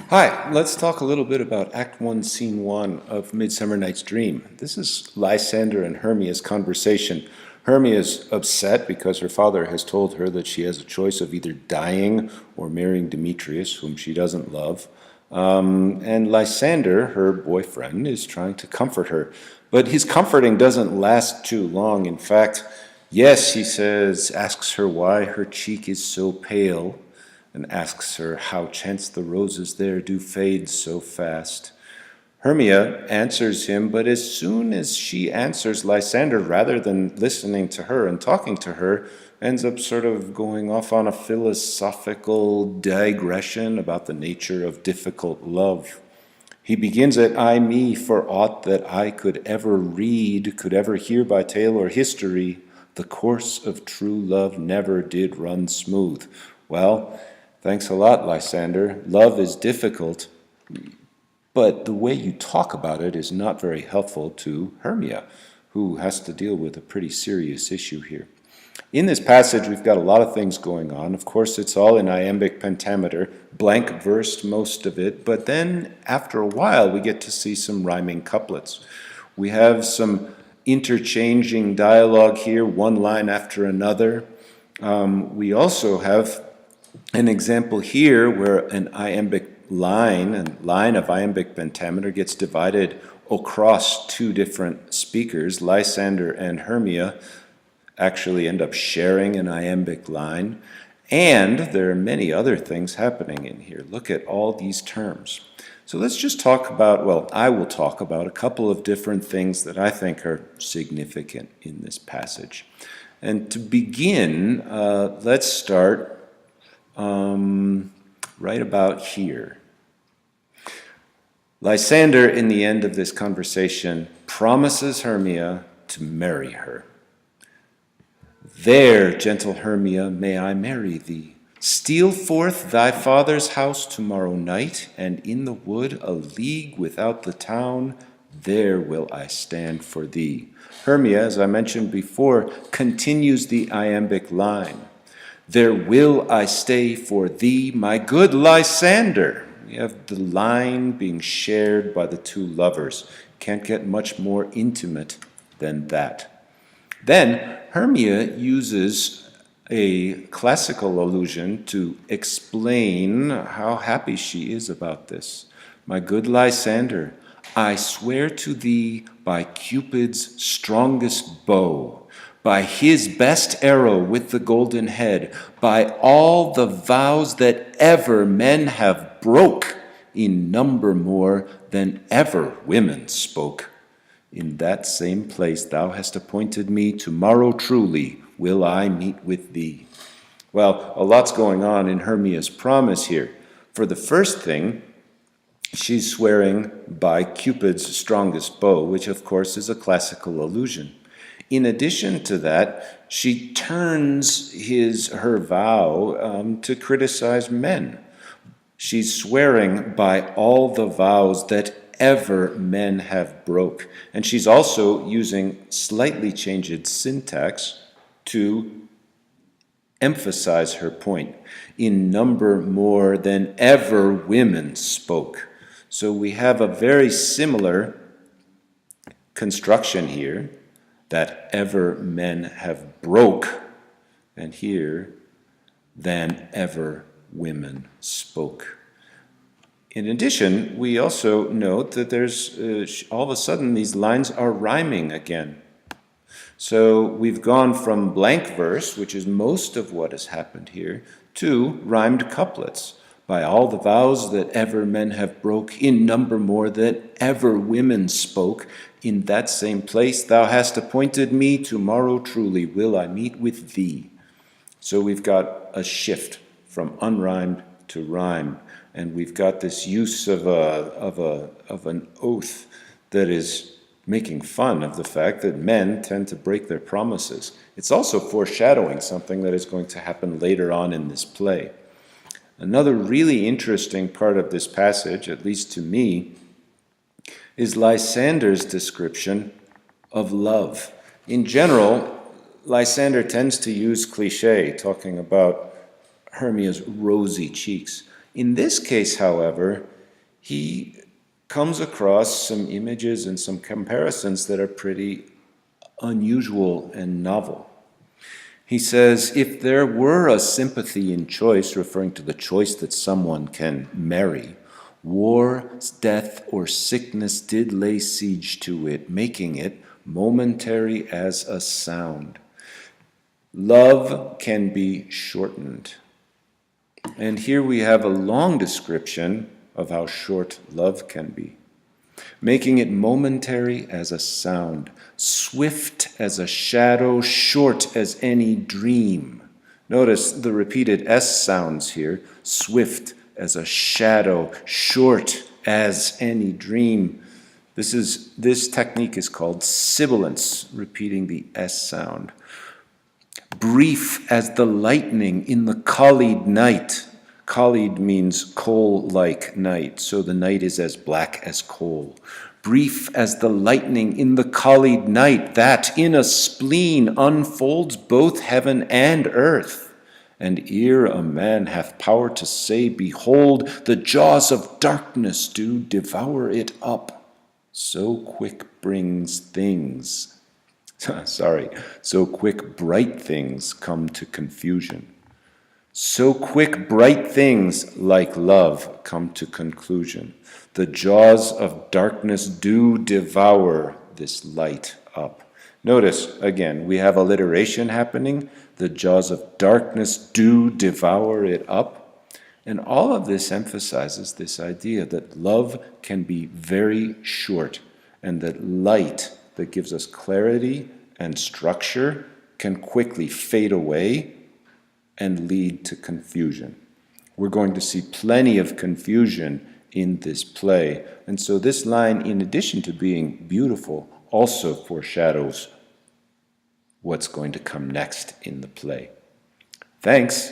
Hi, let's talk a little bit about Act 1, Scene 1 of Midsummer Night's Dream. This is Lysander and Hermia's conversation. Hermia is upset because her father has told her that she has a choice of either dying or marrying Demetrius, whom she doesn't love. And Lysander, her boyfriend, is trying to comfort her. But his comforting doesn't last too long. In fact, yes, he says, asks her why her cheek is so pale, and asks her how chance the roses there do fade so fast. Hermia answers him, but as soon as she answers, Lysander, rather than listening to her and talking to her, ends up sort of going off on a philosophical digression about the nature of difficult love. He begins at I me, for aught that I could ever read, could ever hear by tale or history, the course of true love never did run smooth. Well, thanks a lot, Lysander. Love is difficult, but the way you talk about it is not very helpful to Hermia, who has to deal with a pretty serious issue here. In this passage, we've got a lot of things going on. Of course, it's all in iambic pentameter, blank versed most of it, but then after a while, we get to see some rhyming couplets. We have some interchanging dialogue here, one line after another. We also have an example here where an iambic line, a line of iambic pentameter gets divided across two different speakers. Lysander and Hermia actually end up sharing an iambic line. And there are many other things happening in here. Look at all these terms. So let's just talk about, well, I will talk about a couple of different things that I think are significant in this passage. And to begin, let's start right about here. Lysander, in the end of this conversation, promises Hermia to marry her. There, gentle Hermia, may I marry thee. Steal forth thy father's house tomorrow night, and in the wood, a league without the town, there will I stand for thee. Hermia, as I mentioned before, continues the iambic line. There will I stay for thee, my good Lysander. We have the line being shared by the two lovers. Can't get much more intimate than that. Then Hermia uses a classical allusion to explain how happy she is about this. My good Lysander, I swear to thee by Cupid's strongest bow, by his best arrow with the golden head, by all the vows that ever men have broke, in number more than ever women spoke. In that same place thou hast appointed me, tomorrow truly will I meet with thee. Well, a lot's going on in Hermia's promise here. For the first thing, she's swearing by Cupid's strongest bow, which of course is a classical allusion. In addition to that, she turns her vow to criticize men. She's swearing by all the vows that ever men have broke. And she's also using slightly changed syntax to emphasize her point. In number more than ever women spoke. So we have a very similar construction here, that ever men have broke, and here, than ever women spoke. In addition, we also note that there's all of a sudden these lines are rhyming again. So we've gone from blank verse, which is most of what has happened here, to rhymed couplets. By all the vows that ever men have broke, in number more than ever women spoke, in that same place thou hast appointed me, tomorrow truly will I meet with thee. So we've got a shift from unrhymed to rhyme, and we've got this use of an oath that is making fun of the fact that men tend to break their promises. It's also foreshadowing something that is going to happen later on in this play. Another really interesting part of this passage, at least to me, is Lysander's description of love. In general, Lysander tends to use cliché, talking about Hermia's rosy cheeks. In this case, however, he comes across some images and some comparisons that are pretty unusual and novel. He says, if there were a sympathy in choice, referring to the choice that someone can marry, war, death, or sickness did lay siege to it, making it momentary as a sound. Love can be shortened. And here we have a long description of how short love can be. Making it momentary as a sound, swift as a shadow, short as any dream. Notice the repeated S sounds here, swift as a shadow, short as any dream. This technique is called sibilance, repeating the S sound. Brief as the lightning in the Khalid night. Khalid means coal-like night, so the night is as black as coal. Brief as the lightning in the Khalid night, that in a spleen unfolds both heaven and earth. And ere a man hath power to say, behold, the jaws of darkness do devour it up. So quick brings things. So quick bright things come to confusion. So quick bright things like love come to conclusion. The jaws of darkness do devour this light up. Notice, again, we have alliteration happening. The jaws of darkness do devour it up. And all of this emphasizes this idea that love can be very short, and that light that gives us clarity and structure can quickly fade away and lead to confusion. We're going to see plenty of confusion in this play. And so this line, in addition to being beautiful, also foreshadows what's going to come next in the play. Thanks.